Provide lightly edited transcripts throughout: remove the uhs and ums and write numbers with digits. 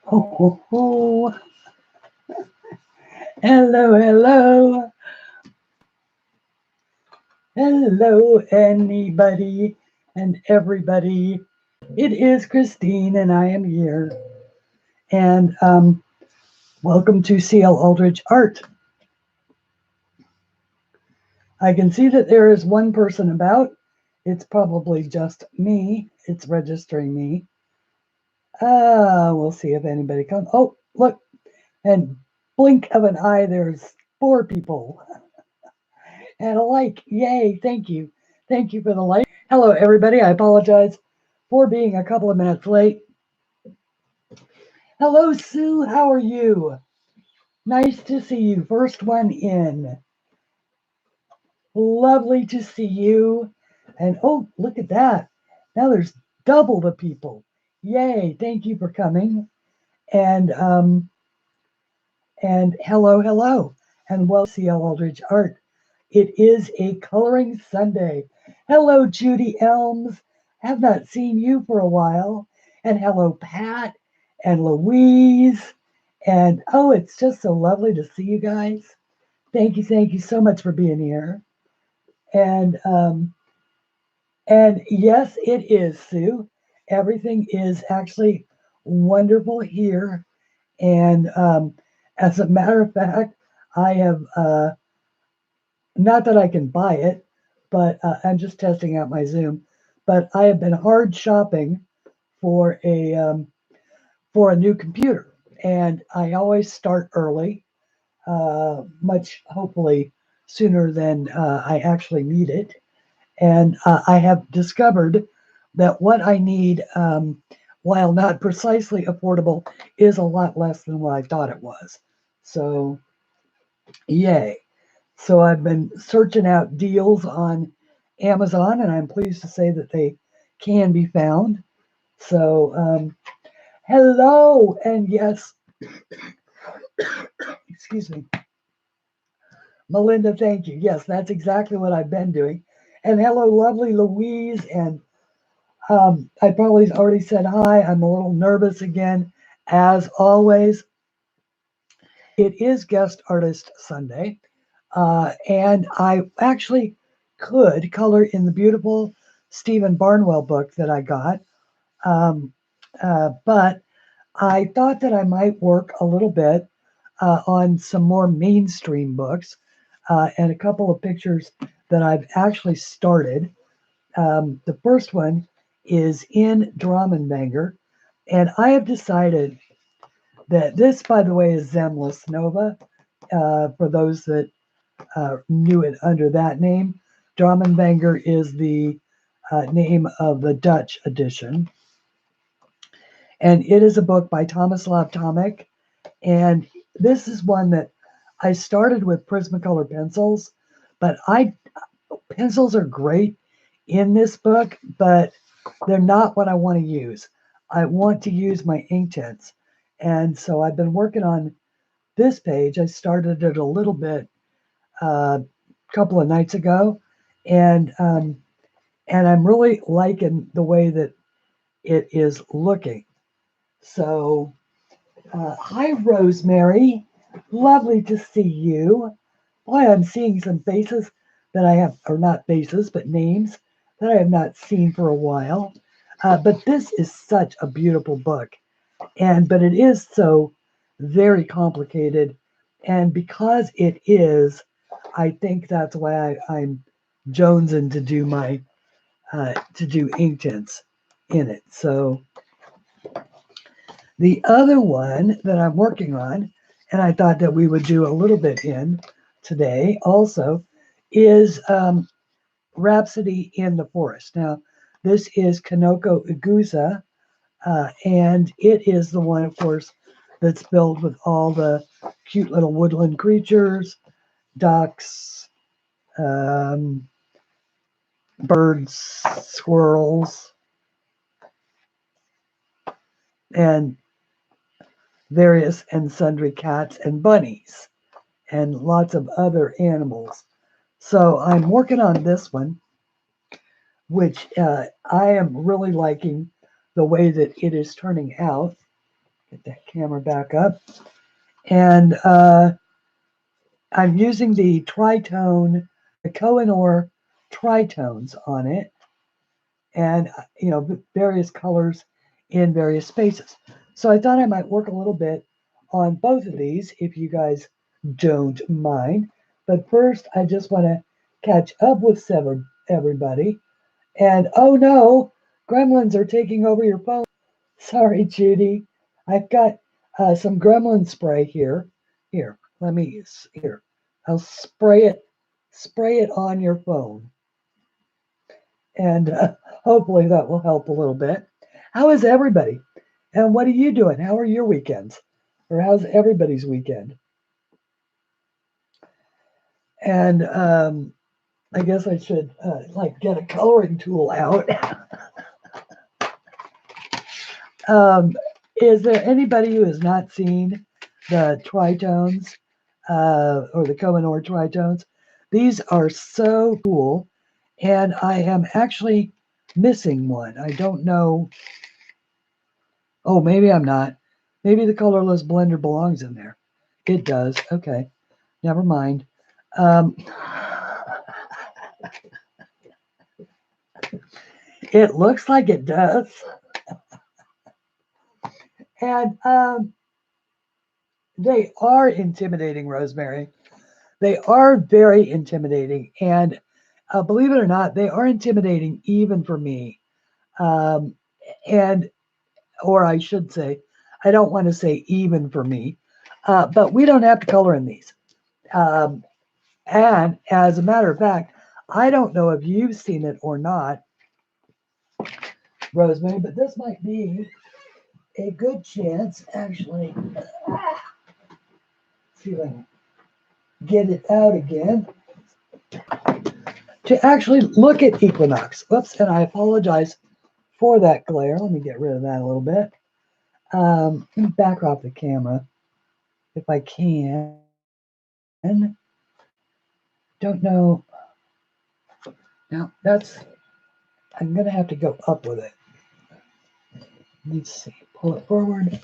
Ho, ho, ho. Hello, hello. Hello, anybody and everybody. It is Christine, and I am here. And welcome to CLAldridgeArt. I can see that there is one person about. It's probably just me. It's registering me. We'll see if anybody comes. Oh, look. And blink of an eye, there's four people. And a like. Yay. Thank you. Thank you for the like. Hello, everybody. I apologize for being a couple of minutes late. Hello, Sue. How are you? Nice to see you. First one in. Lovely to see you. And oh, look at that. Now there's double the people. Yay. Thank you for coming. And hello, hello. And welcome to CL Aldridge Art. It is a coloring Sunday. Hello, Judy Elms. Have not seen you for a while. And hello, Pat and Louise. And oh, it's just so lovely to see you guys. Thank you so much for being here. And yes, it is, Sue. Everything is actually wonderful here. And as a matter of fact, I have not that I can buy it, but I'm just testing out my Zoom. But I have been hard shopping for a new computer, and I always start early, much hopefully sooner than I actually need it. And I have discovered that what I need, while not precisely affordable, is a lot less than what I thought it was. So, yay. So I've been searching out deals on Amazon, and I'm pleased to say that they can be found. So, hello, and yes, excuse me, Melinda, thank you. Yes, that's exactly what I've been doing. And hello, lovely Louise. And I probably already said hi. I'm a little nervous again, as always. It is Guest Artist Sunday, and I actually could color in the beautiful Stephen Barnwell book that I got, um, but I thought that I might work a little bit on some more mainstream books and a couple of pictures that I've actually started. The first one is in Dramenbanger, and I have decided that this, by the way, is Zemlis Nova. For those that knew it under that name, Dramenbanger is the name of the Dutch edition. And it is a book by Tomislav Tomic. And this is one that I started with Prismacolor pencils, but pencils are great in this book, but they're not what I want to use. I want to use my Inktense. And so I've been working on this page. I started it a little bit a couple of nights ago, and I'm really liking the way that it is looking. So, hi, Rosemary. Lovely to see you. Boy, I'm seeing some faces that I have, or not faces, but names that I have not seen for a while. But this is such a beautiful book, but it is so very complicated, and because it is, I think that's why I'm jonesing to do my to do Inktense in it. So the other one that I'm working on, and I thought that we would do a little bit in today also, is Rhapsody in the Forest. Now, this is Kanoko Iguza, and it is the one, of course, that's filled with all the cute little woodland creatures, ducks, um, birds, squirrels, and various and sundry cats and bunnies, and lots of other animals. So I'm working on this one, which I am really liking the way that it is turning out. Get that camera back up. And I'm using the tritone, the Kohinoor tritones on it, and various colors in various spaces. So I thought I might work a little bit on both of these if you guys don't mind. But first, I just want to catch up with everybody. And oh no, gremlins are taking over your phone. Sorry, Judy. I've got some gremlin spray here. Here, here. I'll spray it on your phone. And hopefully that will help a little bit. How is everybody? And what are you doing? How are your weekends? Or how's everybody's weekend? And I guess I should get a coloring tool out. Is there anybody who has not seen the tritones or the Kohinoor tritones? These are so cool, and I am actually missing one. I don't know. Oh, maybe I'm not. Maybe the colorless blender belongs in there. It does. Okay, never mind. It looks like it does. And they are intimidating, Rosemary. They are very intimidating. And believe it or not, they are intimidating even for me. Or I should say, I don't want to say even for me, but we don't have to color in these. And as a matter of fact, I don't know if you've seen it or not, Rosemary, but this might be a good chance, actually. See if I can get it out again. To actually look at Equinox. Whoops, and I apologize for that glare. Let me get rid of that a little bit. Let me back off the camera if I can. Don't know. Now I'm going to have to go up with it. Let's see. Pull it forward,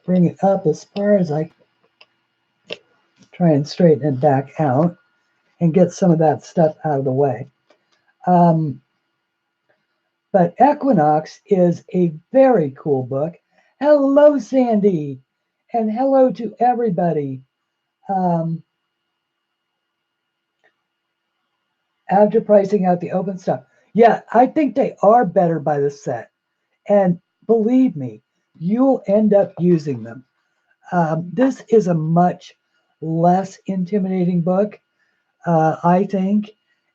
bring it up as far as I try and straighten it back out and get some of that stuff out of the way. But Equinox is a very cool book. Hello, Sandy, and hello to everybody. After pricing out the open stuff. Yeah, I think they are better by the set. And believe me, you'll end up using them. This is a much less intimidating book, I think.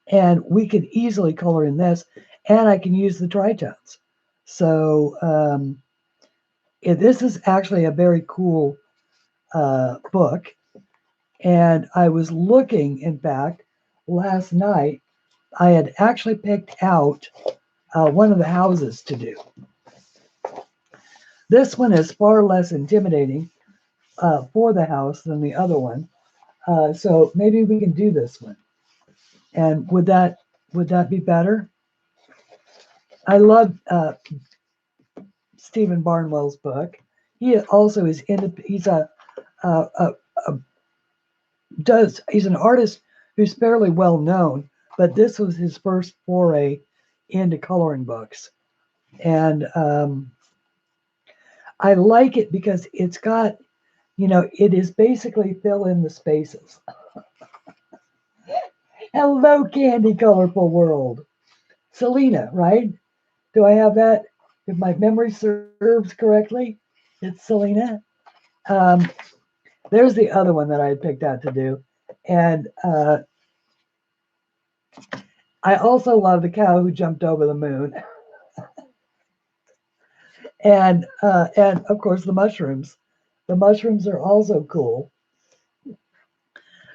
And we can easily color in this, and I can use the tritones. So this is actually a very cool book. And I was looking, in fact, last night, I had actually picked out one of the houses to do. This one is far less intimidating for the house than the other one. So maybe we can do this one. And would that be better? I love Stephen Barnwell's book. He also is he's he's an artist who's fairly well known, but this was his first foray into coloring books. And I like it because it's got, it is basically fill in the spaces. Hello, Candy Colorful World. Selena, right? Do I have that? If my memory serves correctly, it's Selena. There's the other one that I had picked out to do. And I also love the cow who jumped over the moon. And of course the mushrooms. The mushrooms are also cool.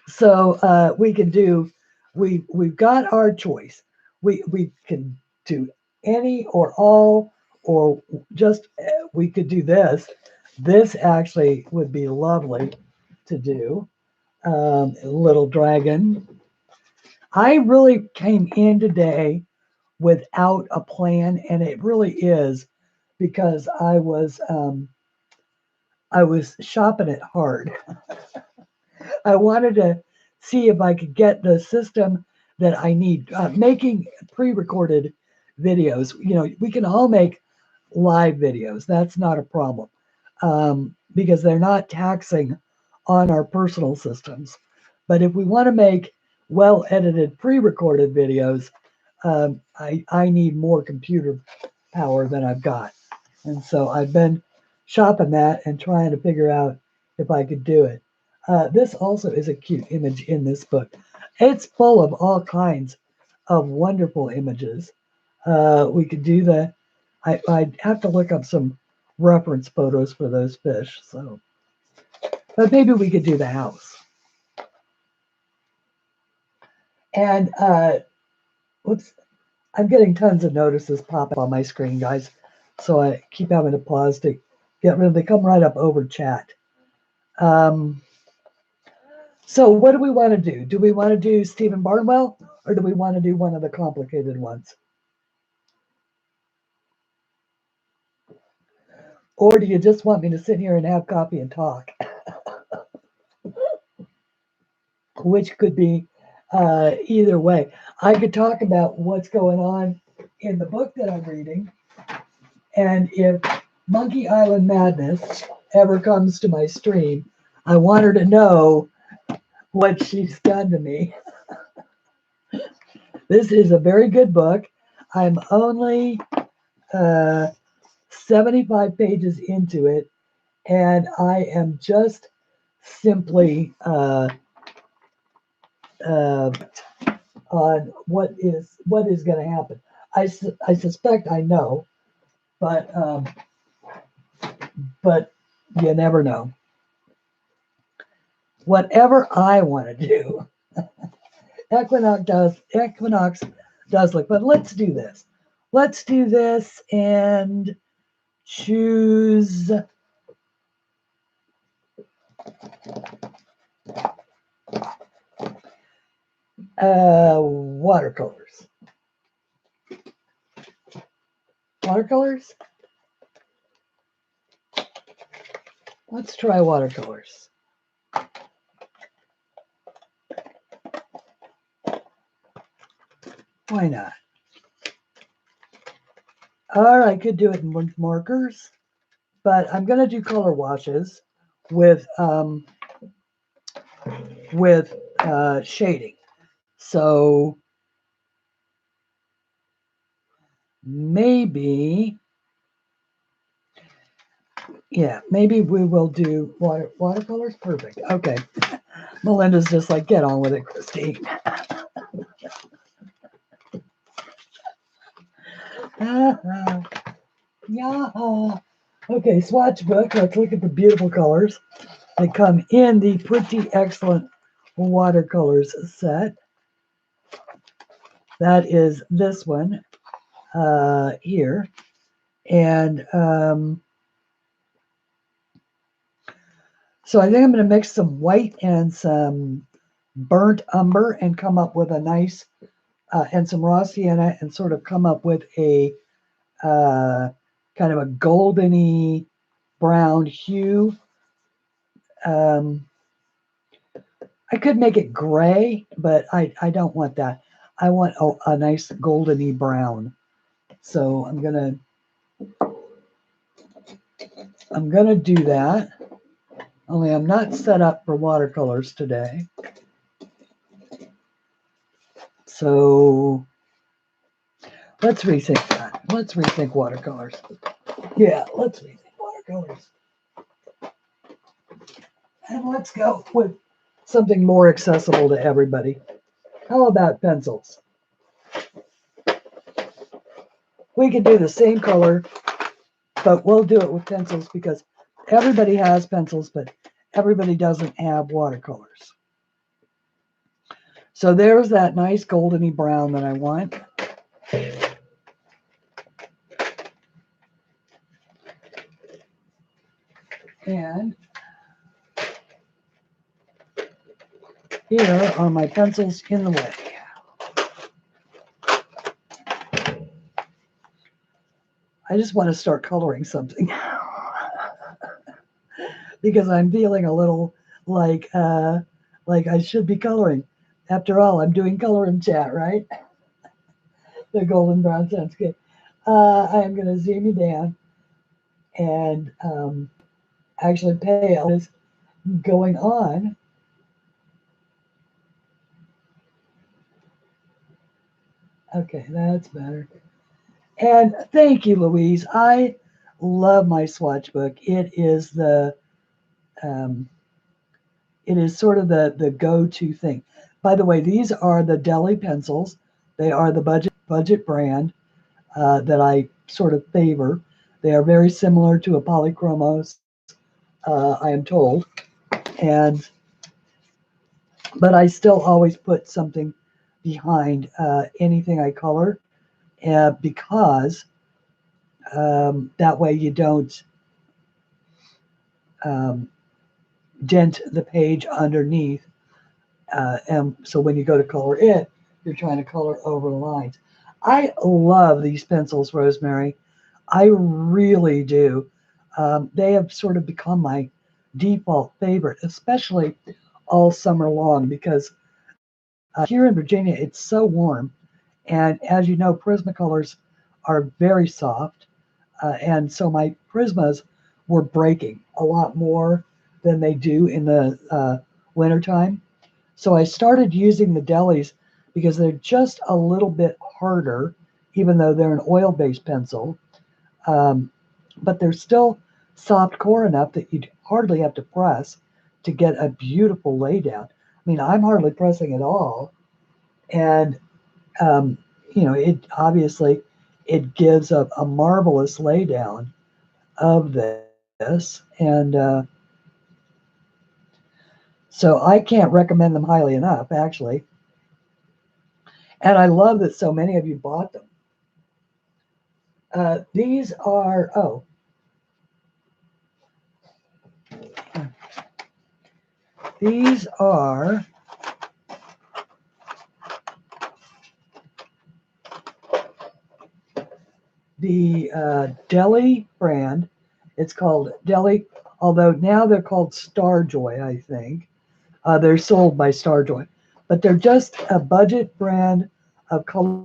So we can do, we've got our choice. We can do any or all, or just we could do this. This actually would be lovely to do. Little dragon. I really came in today without a plan, and it really is because I was I was shopping it hard. I wanted to see if I could get the system that I need. Making pre-recorded videos, we can all make live videos. That's not a problem because they're not taxing on our personal systems. But if we want to make well-edited pre-recorded videos, I need more computer power than I've got. And so I've been shopping that and trying to figure out if I could do it. This also is a cute image in this book. It's full of all kinds of wonderful images. We could do I'd have to look up some reference photos for those fish. So, but maybe we could do the house. And whoops, I'm getting tons of notices pop up on my screen, guys. So I keep having to pause to get rid of. They come right up over chat. So what do we want to do? Do we want to do Stephen Barnwell or do we want to do one of the complicated ones? Or do you just want me to sit here and have coffee and talk? Which could be either way. I could talk about what's going on in the book that I'm reading. And if Monkey Island Madness ever comes to my stream, I want her to know what she's done to me. This is a very good book. I'm only 75 pages into it, and I am just simply on what is going to happen. I suspect I know, but you never know. Whatever I want to do, Equinox does look. But let's do this. Let's do this and choose watercolors. Watercolors? Let's try watercolors. Why not? Or I could do it with markers, but I'm going to do color washes with shading. So maybe, yeah, maybe we will do watercolors. Perfect. Okay. Melinda's just like, get on with it, Christine. Yeah. Okay, swatch book. Let's look at the beautiful colors that come in the Pretty Excellent Watercolors set. That is this one here. And so I think I'm going to mix some white and some burnt umber and come up with a nice, and some raw sienna and sort of come up with a kind of a goldeny brown hue. I could make it gray, but I don't want that. I want a nice goldeny brown. So I'm gonna do that. Only I'm not set up for watercolors today. So let's rethink that. Let's rethink watercolors. Yeah, let's rethink watercolors. And let's go with something more accessible to everybody. How about pencils? We can do the same color, but we'll do it with pencils because everybody has pencils, but everybody doesn't have watercolors. So there's that nice goldeny brown that I want. And here are my pencils in the way. I just want to start coloring something. because I'm feeling a little like I should be coloring. After all, I'm doing color and chat, right? The golden brown sounds good. I am going to zoom you down and actually pay all this going on. Okay, that's better. And thank you, Louise. I love my swatch book. Um, it is sort of the go-to thing. By the way, these are the Deli pencils. They are the budget brand that I sort of favor. They are very similar to a polychromos, I am told, and but I still always put something behind anything I color because that way you don't um, dent the page underneath. And so when you go to color it, you're trying to color over the lines. I love these pencils, Rosemary. I really do. They have sort of become my default favorite, especially all summer long because here in Virginia it's so warm. And as you know, Prismacolors are very soft. And so my Prismas were breaking a lot more than they do in the wintertime. So I started using the delis because they're just a little bit harder, even though they're an oil-based pencil. Um, but they're still soft core enough that you hardly have to press to get a beautiful laydown. I mean, I'm hardly pressing at all, and um, it obviously it gives a marvelous laydown of this, and so I can't recommend them highly enough, actually. And I love that so many of you bought them. These are, these are the Deli brand. It's called Deli, although now they're called Starjoy, I think. They're sold by Starjoy, but they're just a budget brand of color